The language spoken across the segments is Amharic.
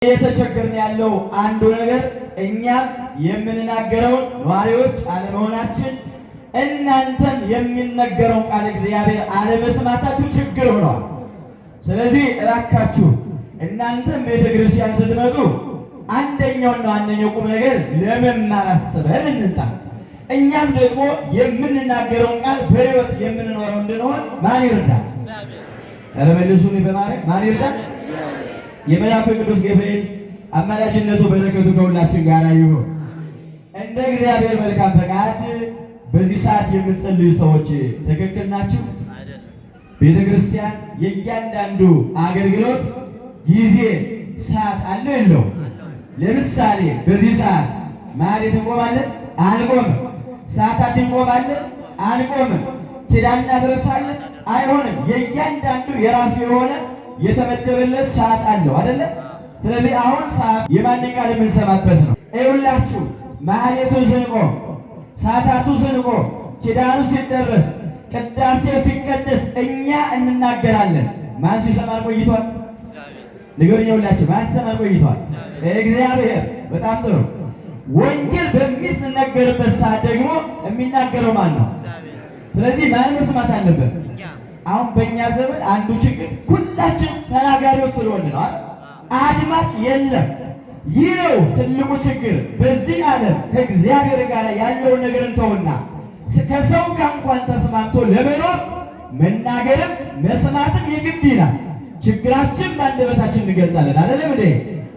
እየተቸገርን ያለው አንዱ ነገር እኛ የምንናገረውን ነዋሪዎች አለመሆናችን፣ እናንተም የሚነገረውን ቃል እግዚአብሔር አለመስማታችሁ ችግር ሆኗል። ስለዚህ እባካችሁ እናንተም ቤተክርስቲያን ስትመጡ አንደኛውና ዋነኛው ቁም ነገር ለመማር አስበን እንምጣ። እኛም ደግሞ የምንናገረውን ቃል በሕይወት የምንኖረው እንድንሆን ማን ይርዳል? ኧረ መልሱኝ በማለት ማን ይርዳል? የመልአኩ ቅዱስ ገብርኤል አማላጅነቱ በረከቱ ከሁላችን ጋር ይሁን። እንደ እግዚአብሔር መልካም ፈቃድ በዚህ ሰዓት የምትጸልዩ ሰዎች ትክክል ናችሁ? ቤተክርስቲያን የእያንዳንዱ አገልግሎት ጊዜ ሰዓት አለው የለው? ለምሳሌ በዚህ ሰዓት ማህሌት እንቆማለን? አንቆምም። ሰዓታት እንቆማለን? አንቆምም። ኪዳን እናደርሳለን? አይሆንም። የእያንዳንዱ የራሱ የሆነ የተመደበለት ሰዓት አለው አይደለ? ስለዚህ አሁን ሰዓት የማንን ቃል የምንሰማበት ነው? ይኸውላችሁ ማህሌቱ ስንቆም፣ ሰዓታቱ ስንቆም፣ ኪዳኑ ሲደረስ፣ ቅዳሴው ሲቀደስ እኛ እንናገራለን። ማን ሲሰማን ቆይቷል? ንገሩኝ። ይኸውላችሁ ማን ሲሰማን ቆይቷል? እግዚአብሔር። በጣም ጥሩ። ወንጌል በሚነገርበት ሰዓት ደግሞ የሚናገረው ማን ነው? ስለዚህ ማን መስማት አለበት? አሁን በእኛ ዘመን አንዱ ችግር ሁላችን ተናጋሪዎች ስለሆነ ነው። አድማጭ የለም። ይህ ነው ትልቁ ችግር። በዚህ ዓለም ከእግዚአብሔር ጋር ያለውን ነገር እንተውና ከሰው ጋር እንኳን ተስማምቶ ለመኖር መናገርም መስማትም የግድ ይላል። ችግራችን በአንደበታችን እንገልጻለን አይደለም እንዴ?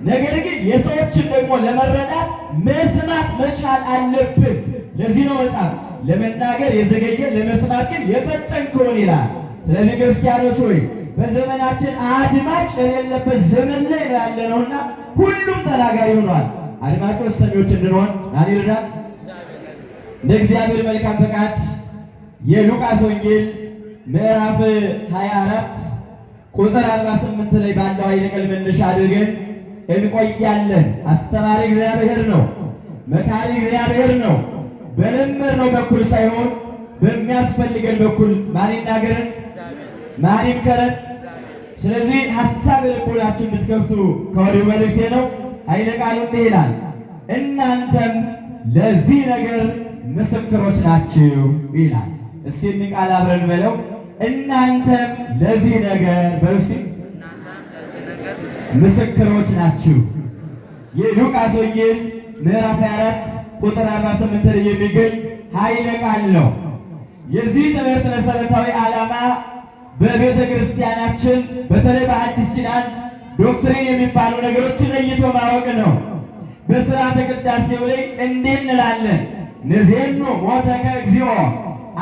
ነገር ግን የሰዎችን ደግሞ ለመረዳት መስማት መቻል አለብን። ለዚህ ነው መጽሐፍ ለመናገር የዘገየ ለመስማት ግን የፈጠንከውን ይላል። ስለዚህ ክርስቲያኖች ሆይ በዘመናችን አድማጭ የሌለበት ዘመን ላይ ነው ያለነውና ሁሉም ተናጋሪ ሆኗል። አድማጮች ሰሚዎች እንድንሆን ማን ይርዳል? እንደ እግዚአብሔር መልካም ፈቃድ የሉቃስ ወንጌል ምዕራፍ 24 ቁጥር 48 ላይ ባለው ኃይለ ቃል መነሻ አድርገን እንቆያለን። አስተማሪ እግዚአብሔር ነው። መካሪ እግዚአብሔር ነው። በለመድነው በኩል ሳይሆን በሚያስፈልገን በኩል ማን ይናገረን? ማን ይምከረን? ስለዚህ ሐሳብ ልቦናችሁ እንድትከፍቱ ከወዲሁ መልእክቴ ነው። ኃይለ ቃሉ እንዲህ ይላል፣ እናንተም ለዚህ ነገር ምስክሮች ናችሁ ይላል። እስቲ ይህን ቃል አብረን በለው። እናንተም ለዚህ ነገር በእርሱ ምስክሮች ናችሁ። የሉቃስ ወንጌል ምዕራፍ 24 ቁጥር 48 ላይ የሚገኝ ኃይለ ቃል ነው። የዚህ ትምህርት መሰረታዊ ዓላማ በቤተ ክርስቲያናችን በተለይ በአዲስ ኪዳን ዶክትሪን የሚባሉ ነገሮችን ለይቶ ማወቅ ነው። በሥርዓተ ቅዳሴው ላይ እንዲህ እንላለን፣ ንዜኑ ሞተከ እግዚኦ፣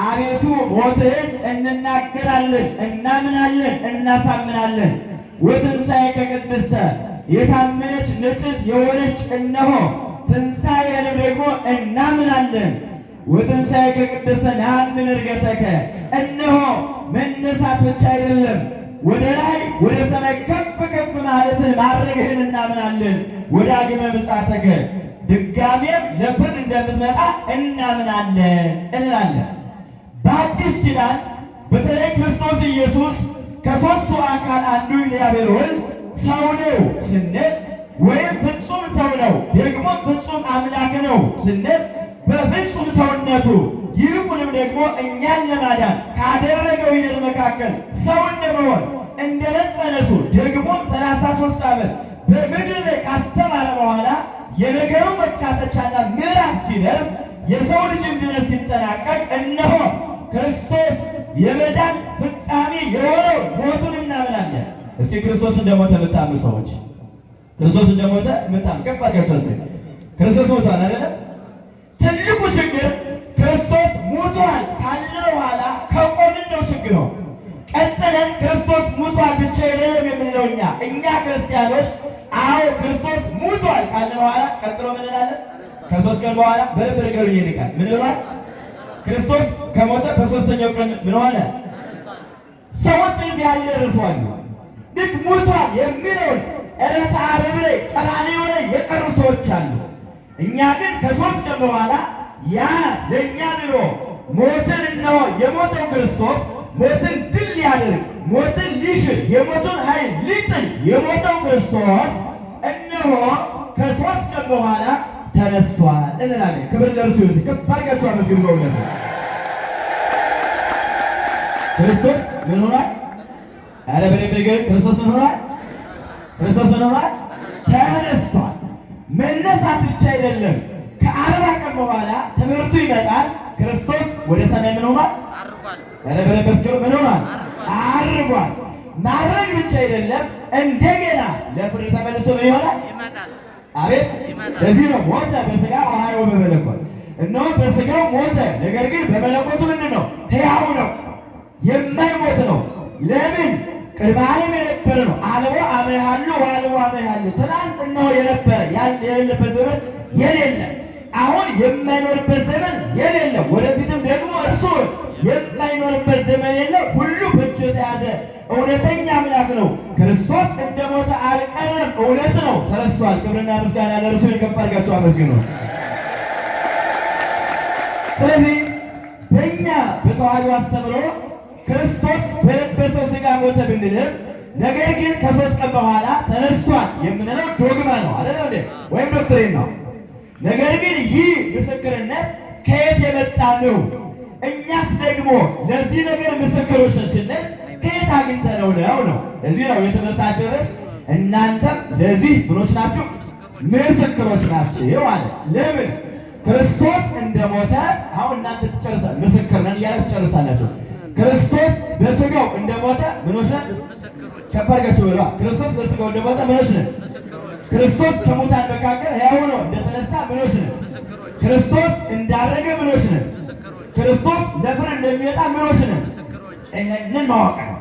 አቤቱ ሞትህን እንናገራለን፣ እናምናለን፣ እናሳምናለን። ወትንሣኤከ ቅድስተ፣ የታመነች ንጽሕት የሆነች እነሆ ትንሣኤንም ደግሞ እናምናለን። ወትንሣኤከ ቅድስተ ነአምን ዕርገተከ፣ እነሆ መነሳት ብቻ አይደለም ወደ ላይ ወደ ሰማይ ከፍ ከፍ ማለትን ማድረግህን እናምናለን። ወዳግመ ምጽአተከ፣ ድጋሜም ለፍርድ እንደምትመጣ እናምናለን እንላለን። በአዲስ ኪዳን በተለይ ክርስቶስ ኢየሱስ ከሦስቱ አካል አንዱ እግዚአብሔር ወልድ ሰው ነው ስንል ወይም ፍጹም ሰው ነው ደግሞ ፍጹም አምላክ ነው ስንል በፍጹም ሰውነቱ ይልቁንም ደግሞ እኛን ለማዳን ካደረገው ሂደት መካከል ሰው እንደመሆን እንደመጸነሱ ደግሞ 33 ዓመት በምድር ላይ ካስተማረ በኋላ የነገሩ መካተቻና ምዕራፍ ሲደርስ የሰው ልጅ ድነት ሲጠናቀቅ እነሆ ክርስቶስ የመዳን ፍጻሜ የሆነው ሞቱን እናምናለን። እስቲ ክርስቶስ እንደሞተ የምታምኑ ሰዎች ክርስቶስ እንደሞተ የምታምኑ ከፍ አድርጋችሁ ክርስቶስ ሞቷል አይደለ? ትልቁ ችግር ክርስቶስ ሞቷል ካለ በኋላ ከቆምን ነው ችግሩ። ቀጥለን ክርስቶስ ሞቷል ብቻ አይደለም የምንለው እኛ ክርስቲያኖች። አዎ ክርስቶስ ሞቷል ካለ በኋላ ቀጥሎ ምን እንላለን? ከ3 ቀን በኋላ በልብ ነገሩኝ ይልካል። ምን ብሏል? ክርስቶስ ከሞተ በ3ኛው ቀን ምን ሆነ? ሰዎች እዚህ ያለ ርሷል ልክ ሞቷል የሚለውን ዕለተ ዓርብ ላይ ቀራንዮ ላይ የቀሩ ሰዎች አሉ። እኛ ግን ከ3 ቀን በኋላ ያ ለእኛ ብሎ ሞትን እነሆ የሞተው ክርስቶስ ሞትን ድል ሊያደርግ ሞትን ሊሽር የሞቱን ኃይል ሊጥል የሞተው ክርስቶስ እነሆ ቀን በኋላ ተነስቷል እንላለን። ክብር ለእርሱ ይሁን። ከፍ አድርጋችሁ አመስግኑ። በእውነት ክርስቶስ ምን ሆኗል? ኧረ በደንብ ንገሩኝ። ክርስቶስ ምን ሆኗል? ክርስቶስ ምን ሆኗል? ተነስቷል። መነሳት ብቻ አይደለም። ከ40 ቀን በኋላ ትምህርቱ ይመጣል። ክርስቶስ ወደ ሰማይ ምን ሆኗል? ኧረ በደንብ መስክሩ። ምን ሆኗል? አርጓል። ማድረግ ብቻ አይደለም፣ እንደገና ለፍርድ ተመልሶ ምን ይሆናል? አቤት! ለዚህ ነው ሞተ በሥጋ ወሐዮ በመለኮት። እነሆ በሥጋው ሞተ፣ ነገር ግን በመለኮቱ ምንድን ነው? ሕያው ነው፣ የማይሞት ነው። ለምን? ቅድመ ዓለም የነበረ ነው። አልቦ አመ ሀሎ ወአልቦ አመ ሀሎ። ትናንት እነሆ የነበረ የሌለበት ዘመን የሌለ፣ አሁን የማይኖርበት ዘመን የሌለ፣ ወደፊትም ደግሞ እርሱ የማይኖርበት ዘመን የለ። ሁሉ በእጁ የተያዘ እውነተኛ አምላክ ነው። ክርስቶስ እንደሞተ አልቀረም፣ እውነት ነው፣ ተነስቷል። ክብርና ምስጋና ለእርሱ። ከፍ አድርጋችሁ አመስግኑ። ስለዚህ በእኛ በተዋሕዶ አስተምሮ ክርስቶስ በለበሰው ሥጋ ሞተ ብንልም ነገር ግን ከ3 ቀን በኋላ ተነስቷል የምንለው ዶግማ ነው አይደል እንዴ? ወይም ዶክትሪን ነው። ነገር ግን ይህ ምስክርነት ከየት የመጣ ነው? እኛስ ደግሞ ለዚህ ነገር ምስክሮች ስንል ከየት አግኝተነው ነው? እዚህ ነው የትምህርታችን ርዕስ። እናንተም ለዚህ ምኖች ናችሁ? ምስክሮች ናችሁ አለ። ለምን? ክርስቶስ እንደሞተ አሁን እናንተ ትጨርሳላችሁ፣ ምስክር ነን እያላችሁ ትጨርሳላችሁ። ክርስቶስ በሥጋው እንደሞተ ምኖች ነን? ከፈርጋችሁ በሏ። ክርስቶስ በሥጋው እንደሞተ ምኖች ነን? ክርስቶስ ከሙታን መካከል ሕያው ሆኖ እንደተነሳ ምኖች ነን? ክርስቶስ እንዳረገ ምኖች ነን? ክርስቶስ ለፍርድ እንደሚመጣ ምኖች ነን? ይሄንን ማወቅ ነው።